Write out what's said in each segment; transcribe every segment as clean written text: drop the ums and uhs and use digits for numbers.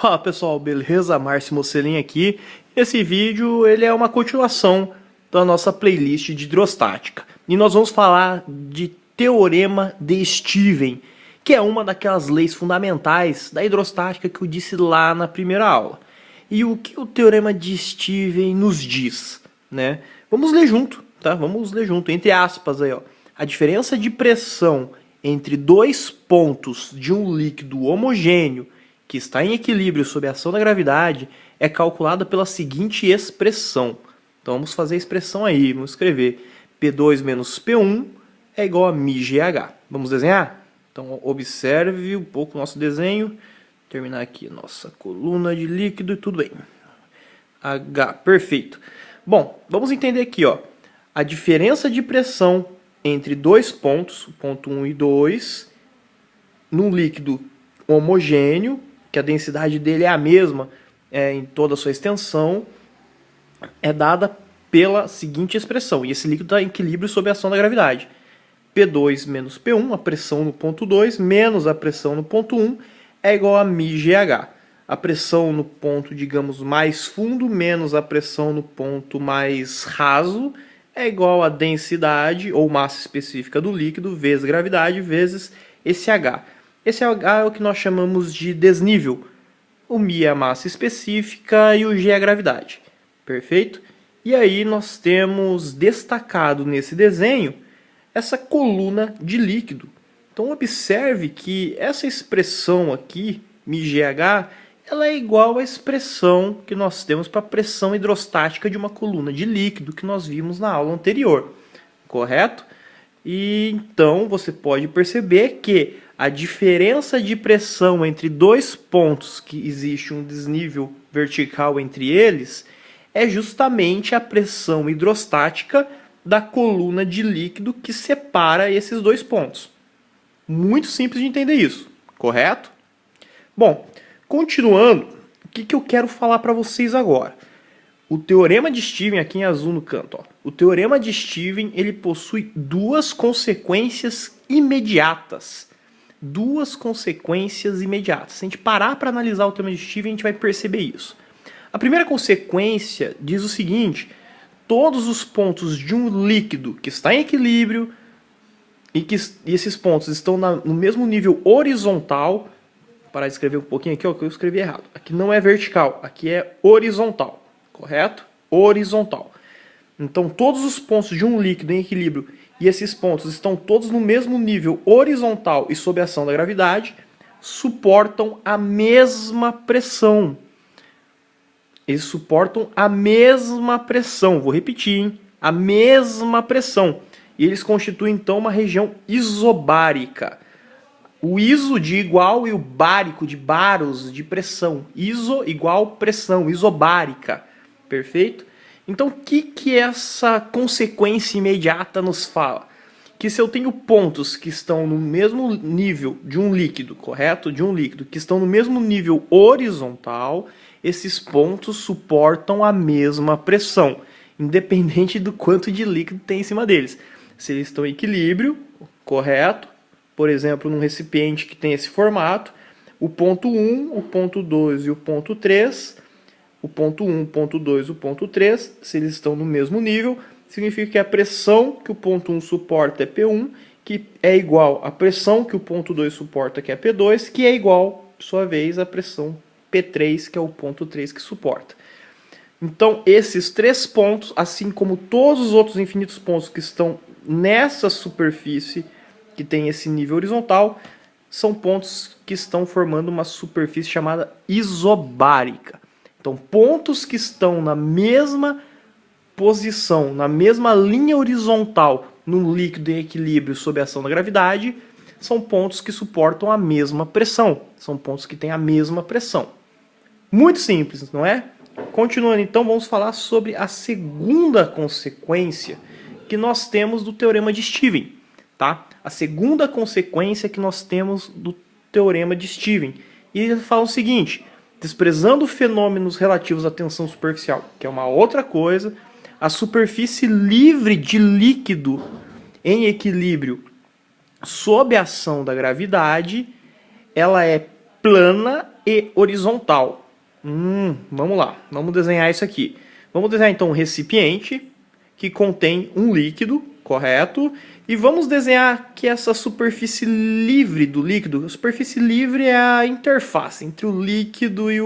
Fala pessoal, beleza? Márcio Mocelin aqui. Esse vídeo ele é uma continuação da nossa playlist de hidrostática. E nós vamos falar de Teorema de Steven, que é uma daquelas leis fundamentais da hidrostática que eu disse lá na primeira aula. E o que o Teorema de Steven nos diz, né? Vamos ler junto, tá? Vamos ler junto, entre aspas aí, ó. A diferença de pressão entre dois pontos de um líquido homogêneo que está em equilíbrio sob a ação da gravidade é calculada pela seguinte expressão. Então vamos fazer a expressão aí, vamos escrever P2 menos P1 é igual a μgh. Vamos desenhar? Então observe um pouco o nosso desenho. Terminar aqui nossa coluna de líquido e tudo bem. H, perfeito. Bom, vamos entender aqui, ó. A diferença de pressão entre dois pontos, ponto 1 e 2, num líquido homogêneo, que a densidade dele é a mesma em toda a sua extensão, é dada pela seguinte expressão. E esse líquido está em equilíbrio sob a ação da gravidade. P2 menos P1, a pressão no ponto 2, menos a pressão no ponto 1, é igual a μgh. A pressão no ponto, digamos, mais fundo, menos a pressão no ponto mais raso, é igual a densidade, ou massa específica do líquido, vezes gravidade, vezes esse H. Esse H é o que nós chamamos de desnível. O μ é a massa específica e o G é a gravidade. Perfeito? E aí nós temos destacado nesse desenho essa coluna de líquido. Então observe que essa expressão aqui, μgh, ela é igual à expressão que nós temos para a pressão hidrostática de uma coluna de líquido que nós vimos na aula anterior. Correto? E então você pode perceber que a diferença de pressão entre dois pontos, que existe um desnível vertical entre eles, é justamente a pressão hidrostática da coluna de líquido que separa esses dois pontos. Muito simples de entender isso, correto? Bom, continuando, o que eu quero falar para vocês agora? O Teorema de Steven, aqui em azul no canto, ó. O Teorema de Steven, ele possui duas consequências imediatas. Duas consequências imediatas. Se a gente parar para analisar o Teorema de Steven, a gente vai perceber isso. A primeira consequência diz o seguinte: todos os pontos de um líquido que está em equilíbrio e esses pontos estão no mesmo nível horizontal. Vou parar de escrever um pouquinho aqui, ó, que eu escrevi errado. Aqui não é vertical, aqui é horizontal. Correto? Horizontal. Então, todos os pontos de um líquido em equilíbrio e esses pontos estão todos no mesmo nível horizontal e sob a ação da gravidade, suportam a mesma pressão. Eles suportam a mesma pressão. Vou repetir, hein? A mesma pressão. E eles constituem, então, uma região isobárica. O iso de igual e o bárico de baros, de pressão. Iso igual pressão, isobárica. Perfeito? Então, o que essa consequência imediata nos fala? Que se eu tenho pontos que estão no mesmo nível de um líquido, correto? De um líquido, que estão no mesmo nível horizontal, esses pontos suportam a mesma pressão, independente do quanto de líquido tem em cima deles. Se eles estão em equilíbrio, correto? Por exemplo, num recipiente que tem esse formato, o ponto 1, o ponto 2 e o ponto 3, o ponto 1, o ponto 2 e o ponto 3, se eles estão no mesmo nível, significa que a pressão que o ponto 1 suporta é P1, que é igual à pressão que o ponto 2 suporta, que é P2, que é igual, por sua vez, à pressão P3, que é o ponto 3 que suporta. Então, esses três pontos, assim como todos os outros infinitos pontos que estão nessa superfície, que tem esse nível horizontal, são pontos que estão formando uma superfície chamada isobárica. Então, pontos que estão na mesma posição, na mesma linha horizontal, num líquido em equilíbrio sob a ação da gravidade, são pontos que suportam a mesma pressão. São pontos que têm a mesma pressão. Muito simples, não é? Continuando, então, vamos falar sobre a segunda consequência que nós temos do Teorema de Steven. Tá? A segunda consequência que nós temos do Teorema de Steven. E ele fala o seguinte: desprezando fenômenos relativos à tensão superficial, que é uma outra coisa, a superfície livre de líquido em equilíbrio sob a ação da gravidade, ela é plana e horizontal. Vamos lá, vamos desenhar isso aqui. Vamos desenhar então um recipiente que contém um líquido, correto? E vamos desenhar que essa superfície livre do líquido, a superfície livre é a interface entre o líquido e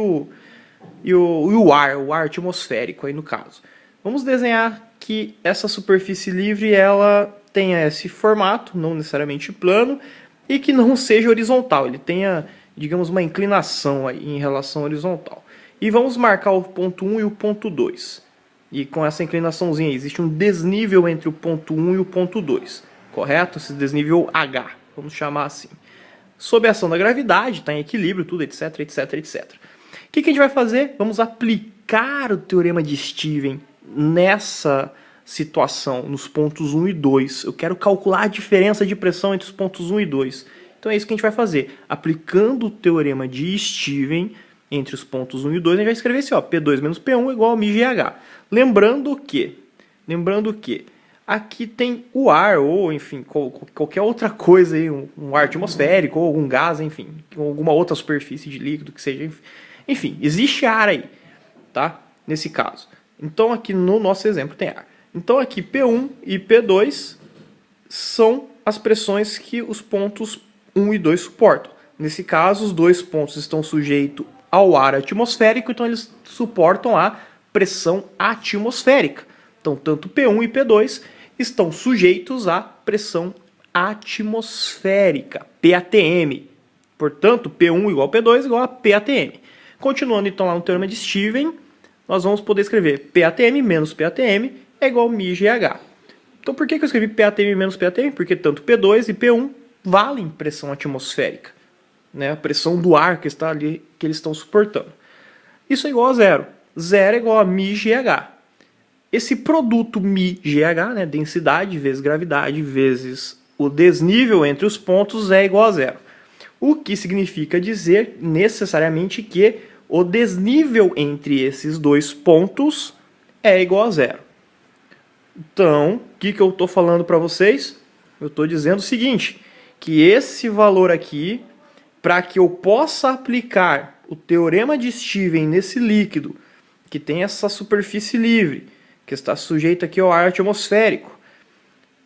o ar atmosférico aí no caso. Vamos desenhar que essa superfície livre ela tenha esse formato, não necessariamente plano, e que não seja horizontal, ele tenha, digamos, uma inclinação aí em relação à horizontal. E vamos marcar o ponto 1 e o ponto 2. E com essa inclinaçãozinha existe um desnível entre o ponto 1 e o ponto 2, correto? Esse desnível H, vamos chamar assim. Sob a ação da gravidade, está em equilíbrio, tudo, etc, etc, etc. O que a gente vai fazer? Vamos aplicar o teorema de Stephen nessa situação, nos pontos 1 e 2. Eu quero calcular a diferença de pressão entre os pontos 1 e 2. Então é isso que a gente vai fazer. Aplicando o teorema de Stephen entre os pontos 1 e 2, a gente vai escrever assim, ó, P2 menos P1 igual a μGH. Lembrando que aqui tem o ar, ou enfim, qualquer outra coisa aí, um ar atmosférico, ou algum gás, enfim, alguma outra superfície de líquido que seja, enfim, existe ar aí, tá? Nesse caso. Então aqui no nosso exemplo tem ar. Então aqui P1 e P2 são as pressões que os pontos 1 e 2 suportam. Nesse caso, os dois pontos estão sujeitos ao ar atmosférico, então eles suportam a pressão atmosférica. Então, tanto P1 e P2 estão sujeitos à pressão atmosférica, PATM. Portanto, P1 igual a P2 igual a PATM. Continuando então lá no teorema de Stephen, nós vamos poder escrever PATM menos PATM é igual a μGH. Então, por que eu escrevi PATM menos PATM? Porque tanto P2 e P1 valem pressão atmosférica, né? A pressão do ar que está ali, que eles estão suportando. Isso é igual a zero. Zero é igual a μGH. Esse produto μGH, né, densidade vezes gravidade vezes o desnível entre os pontos é igual a zero. O que significa dizer necessariamente que o desnível entre esses dois pontos é igual a zero. Então, o que eu estou falando para vocês? Eu estou dizendo o seguinte, que esse valor aqui, para que eu possa aplicar o teorema de Stephen nesse líquido, que tem essa superfície livre, que está sujeita aqui ao ar atmosférico,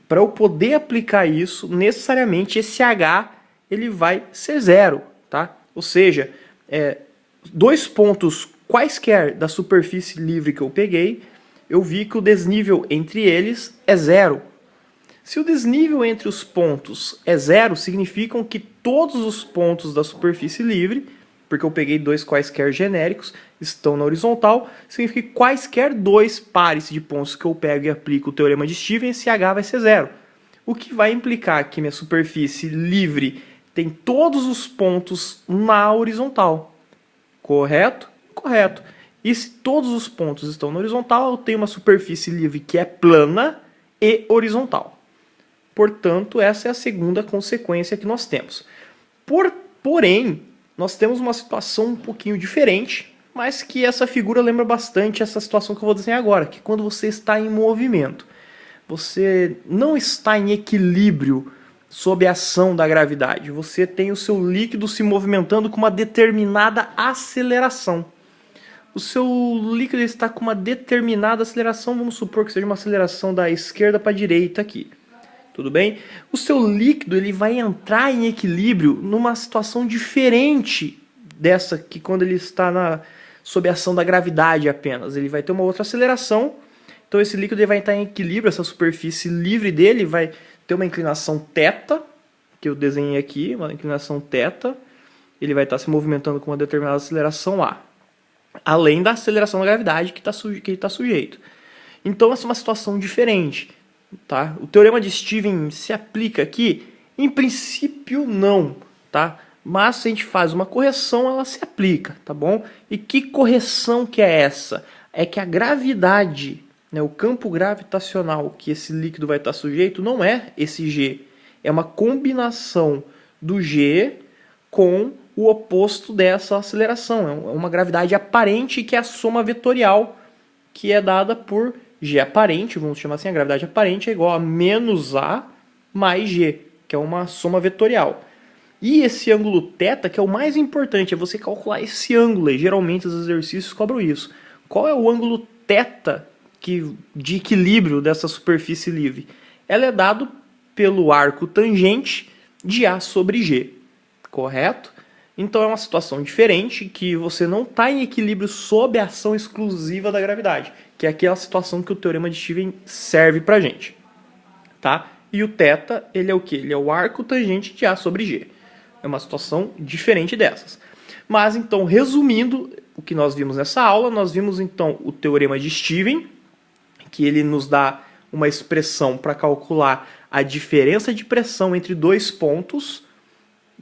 para eu poder aplicar isso, necessariamente esse H ele vai ser zero, tá? Ou seja, dois pontos quaisquer da superfície livre que eu peguei, eu vi que o desnível entre eles é zero. Se o desnível entre os pontos é zero, significam que todos os pontos da superfície livre, porque eu peguei dois quaisquer genéricos, estão na horizontal, significa que quaisquer dois pares de pontos que eu pego e aplico o teorema de Stephen, esse H vai ser zero. O que vai implicar que minha superfície livre tem todos os pontos na horizontal. Correto? Correto. E se todos os pontos estão na horizontal, eu tenho uma superfície livre que é plana e horizontal. Portanto, essa é a segunda consequência que nós temos. Porém, nós temos uma situação um pouquinho diferente, mas que essa figura lembra bastante essa situação que eu vou desenhar agora, que quando você está em movimento, você não está em equilíbrio sob a ação da gravidade, você tem o seu líquido se movimentando com uma determinada aceleração. O seu líquido está com uma determinada aceleração, vamos supor que seja uma aceleração da esquerda para a direita aqui. Tudo bem? O seu líquido ele vai entrar em equilíbrio numa situação diferente dessa que quando ele está sob a ação da gravidade apenas. Ele vai ter uma outra aceleração, então esse líquido ele vai estar em equilíbrio, essa superfície livre dele vai ter uma inclinação θ, que eu desenhei aqui, uma inclinação θ, ele vai estar se movimentando com uma determinada aceleração A, além da aceleração da gravidade que ele está sujeito. Então essa é uma situação diferente. Tá? O teorema de Stephen se aplica aqui? Em princípio não, tá? Mas se a gente faz uma correção, ela se aplica, tá bom? E que correção que é essa? É que a gravidade, né, o campo gravitacional que esse líquido vai estar sujeito não é esse G. É uma combinação do G com o oposto dessa aceleração. É uma gravidade aparente que é a soma vetorial que é dada por G aparente, vamos chamar assim, a gravidade aparente é igual a menos A mais G, que é uma soma vetorial. E esse ângulo θ, que é o mais importante, é você calcular esse ângulo, e geralmente os exercícios cobram isso. Qual é o ângulo θ de equilíbrio dessa superfície livre? Ela é dado pelo arco tangente de A sobre G, correto? Então é uma situação diferente, que você não está em equilíbrio sob a ação exclusiva da gravidade, que é aquela situação que o teorema de Stephen serve pra gente, tá? E o θ, ele é o quê? Ele é o arco tangente de A sobre G. É uma situação diferente dessas. Mas então, resumindo o que nós vimos nessa aula, nós vimos então o teorema de Stephen, que ele nos dá uma expressão para calcular a diferença de pressão entre dois pontos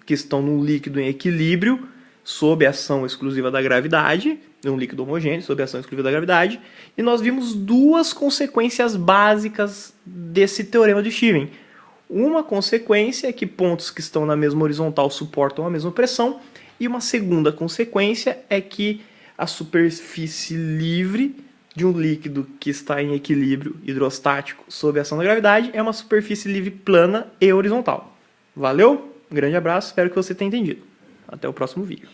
que estão num líquido em equilíbrio sob a ação exclusiva da gravidade, num líquido homogêneo sob a ação exclusiva da gravidade, e nós vimos duas consequências básicas desse teorema de Stephen. Uma consequência é que pontos que estão na mesma horizontal suportam a mesma pressão, e uma segunda consequência é que a superfície livre de um líquido que está em equilíbrio hidrostático sob a ação da gravidade é uma superfície livre plana e horizontal. Valeu? Um grande abraço, espero que você tenha entendido. Até o próximo vídeo.